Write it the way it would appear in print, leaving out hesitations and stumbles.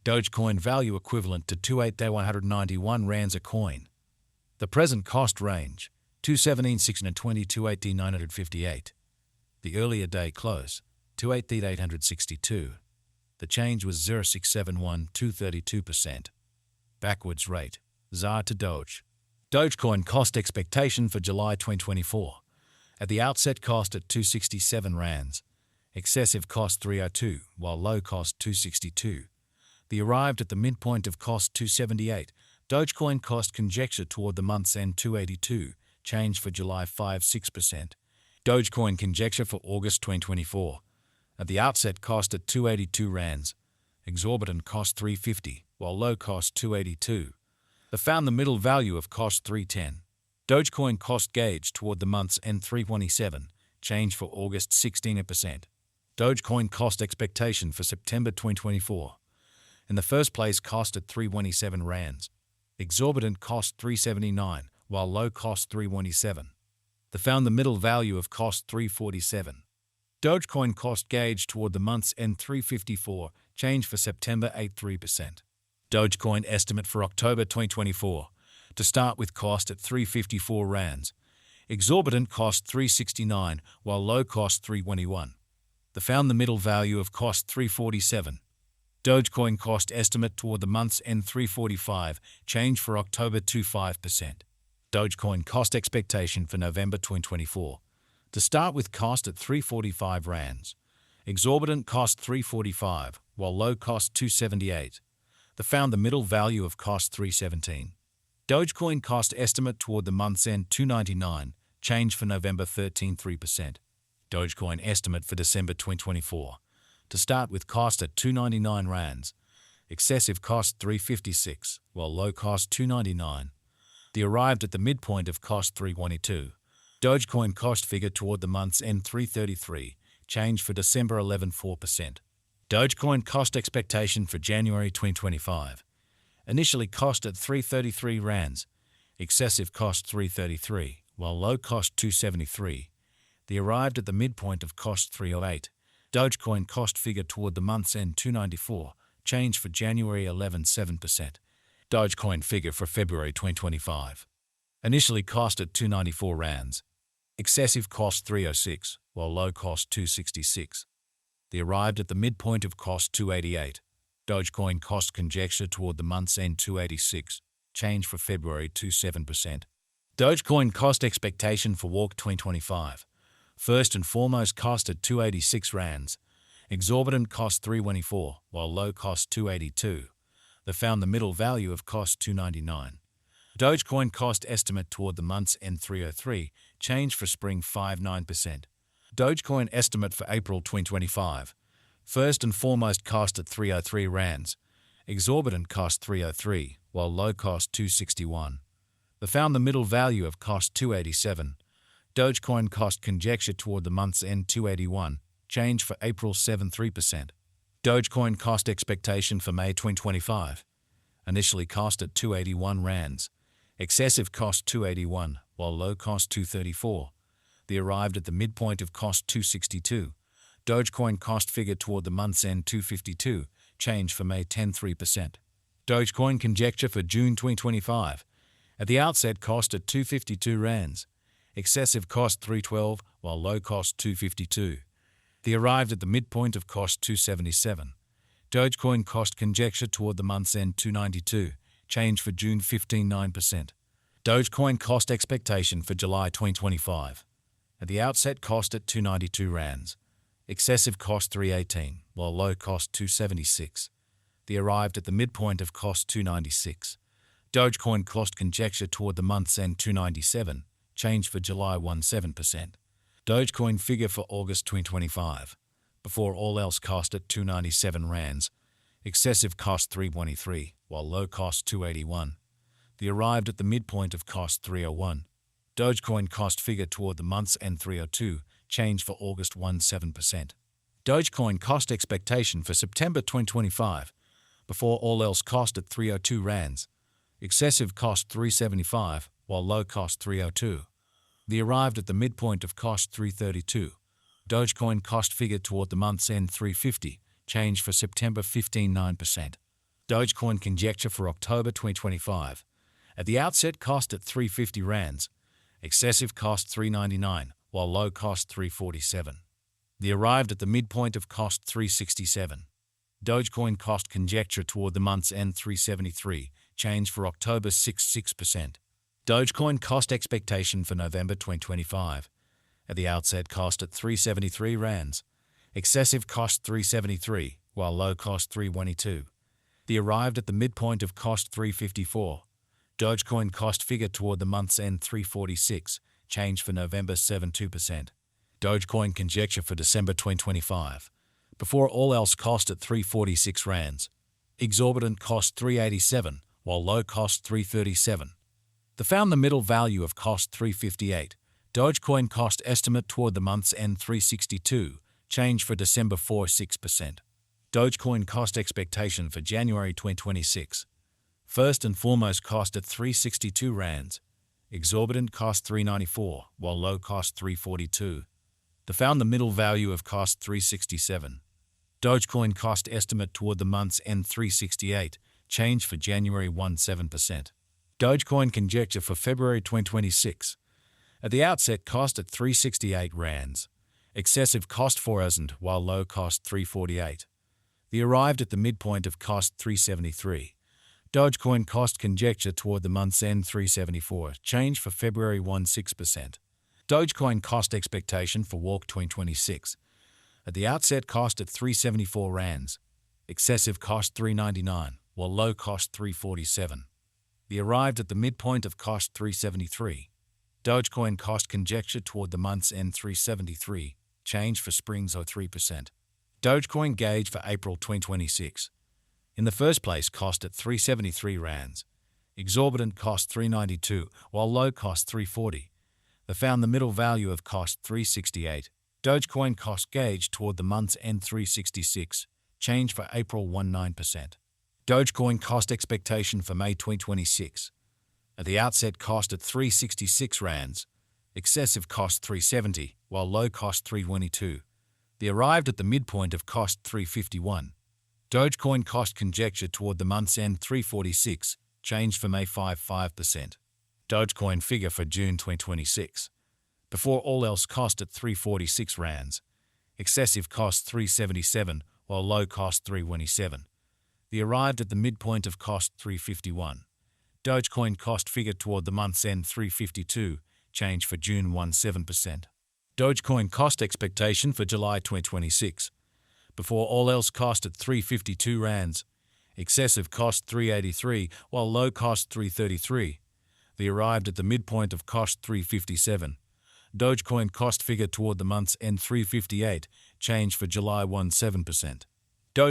Dogecoin value equivalent to 2,191 rands a coin. The present cost range, 217,620 to 18,958. The earlier day close, 2,862. The change was 0.671 to 32%. Backwards rate, ZAR to Doge. Dogecoin cost expectation for July 2024. At the outset cost at 267 rands. Excessive cost 302, while low cost 262. The arrived at the midpoint of cost 278. Dogecoin cost conjecture toward the month's end 282. Change for July 5.6%. Dogecoin conjecture for August 2024. At the outset cost at 282 rands. Exorbitant cost 350, while low cost 282. The found the middle value of cost 310. Dogecoin cost gauge toward the month's end 327. Change for August 16%. Dogecoin cost expectation for September 2024. In the first place cost at 327 rands. Exorbitant cost 379, while low cost 327. The found the middle value of cost 347. Dogecoin cost gauge toward the month's end 354, change for September 83%. Dogecoin estimate for October 2024. To start with cost at 354 rands. Exorbitant cost 369, while low cost 321. The found the middle value of cost 347. Dogecoin cost estimate toward the month's end 345, change for October 25%. Dogecoin cost expectation for November 2024. To start with cost at 345 rands. Exorbitant cost 345, while low cost 278. The found the middle value of cost 317. Dogecoin cost estimate toward the month's end 299, change for November 13.3%. Dogecoin estimate for December 2024. To start with cost at 299 rands. Excessive cost 356, while low cost 299. The arrived at the midpoint of cost 322. Dogecoin cost figure toward the month's end 333, change for December 11.4%. Dogecoin cost expectation for January 2025. Initially cost at 333 rands. Excessive cost 333, while low cost 273. The arrived at the midpoint of cost 308. Dogecoin cost figure toward the month's end 294, change for January 11.7%. Dogecoin figure for February 2025. Initially cost at 294 rands. Excessive cost 306, while low cost 266. The arrived at the midpoint of cost 288. Dogecoin cost conjecture toward the month's end 286, change for February 27%. Dogecoin cost expectation for Walk 2025. First and foremost cost at 286 rands. Exorbitant cost 324, while low cost 282. They found the middle value of cost 299. Dogecoin cost estimate toward the month's end 303, change for spring 59%. Dogecoin estimate for April 2025. First and foremost cost at 303 rands. Exorbitant cost 303, while low cost 261. They found the middle value of cost 287. Dogecoin cost conjecture toward the month's end 281, change for April 7.3%. Dogecoin cost expectation for May 2025. Initially cost at 281 rands. Excessive cost 281, while low cost 234. They arrived at the midpoint of cost 262. Dogecoin cost figure toward the month's end 252, change for May 10.3%. Dogecoin conjecture for June 2025. At the outset cost at 252 rands. Excessive cost 312, while low cost 252. They arrived at the midpoint of cost 277. Dogecoin cost conjecture toward the month's end 292, change for June 15.9%. Dogecoin cost expectation for July 2025. At the outset cost at 292 rands. Excessive cost 318, while low cost 276. They arrived at the midpoint of cost 296. Dogecoin cost conjecture toward the month's end 297, change for July 17%. Dogecoin figure for August 2025. Before all else cost at 297 rands. Excessive cost 323, while low cost 281. They arrived at the midpoint of cost 301. Dogecoin cost figure toward the month's end 302, change for August 17%. Dogecoin cost expectation for September 2025. Before all else cost at 302 rands. Excessive cost 375, while low cost 302. They arrived at the midpoint of cost 332. Dogecoin cost figure toward the month's end 350, change for September 15.9%. Dogecoin conjecture for October 2025. At the outset, cost at 350 rands, excessive cost 399, while low cost 347. The arrived at the midpoint of cost 367. Dogecoin cost conjecture toward the month's end 373, change for October 6%. Dogecoin cost expectation for November 2025. At the outset, cost at 373 rands, excessive cost 373, while low cost 322. The arrived at the midpoint of cost 354. Dogecoin cost figure toward the month's end 346, change for November 2%. Dogecoin conjecture for December 2025. Before all else, cost at 346 rands, exorbitant cost 387, while low cost 337. Found the middle value of cost 358. Dogecoin cost estimate toward the month's end 362, change for December 6%. Dogecoin cost expectation for January 2026. First and foremost, cost at 362 rands, exorbitant cost 394, while low cost 342. Found the middle value of cost 367. Dogecoin cost estimate toward the month's end 368, change for January 7%. Dogecoin conjecture for February 2026. At the outset, cost at 368 rands, excessive cost 4,000, while low cost 348. The arrived at the midpoint of cost 373. Dogecoin cost conjecture toward the month's end 374, change for February 6%. Dogecoin cost expectation for Walk 2026. At the outset, cost at 374 rands, excessive cost 399, while low cost 347. The arrived at the midpoint of cost 373. Dogecoin cost conjecture toward the month's end 373, change for Springs 3%. Dogecoin gauge for April 2026. In the first place, cost at 373 rands, exorbitant cost 392, while low cost 340. Found the middle value of cost 368. Dogecoin cost gauge toward the month's end 366, change for April 19%. Dogecoin cost expectation for May 2026. At the outset, cost at 366 rands, excessive cost 370, while low cost 322. The arrived at the midpoint of cost 351. Dogecoin cost conjecture toward the month's end 346, change for May 5%. Dogecoin figure for June 2026. Before all else, cost at 346 rands, excessive cost 377, while low cost 327. The arrived at the midpoint of cost 351. Dogecoin cost figure toward the month's end 352, change for June 7%. Dogecoin cost expectation for July 2026. Before all else, cost at 352 rands, excessive cost 383, while low cost 333. The arrived at the midpoint of cost 357. Dogecoin cost figure toward the month's end 358, change for July 7%.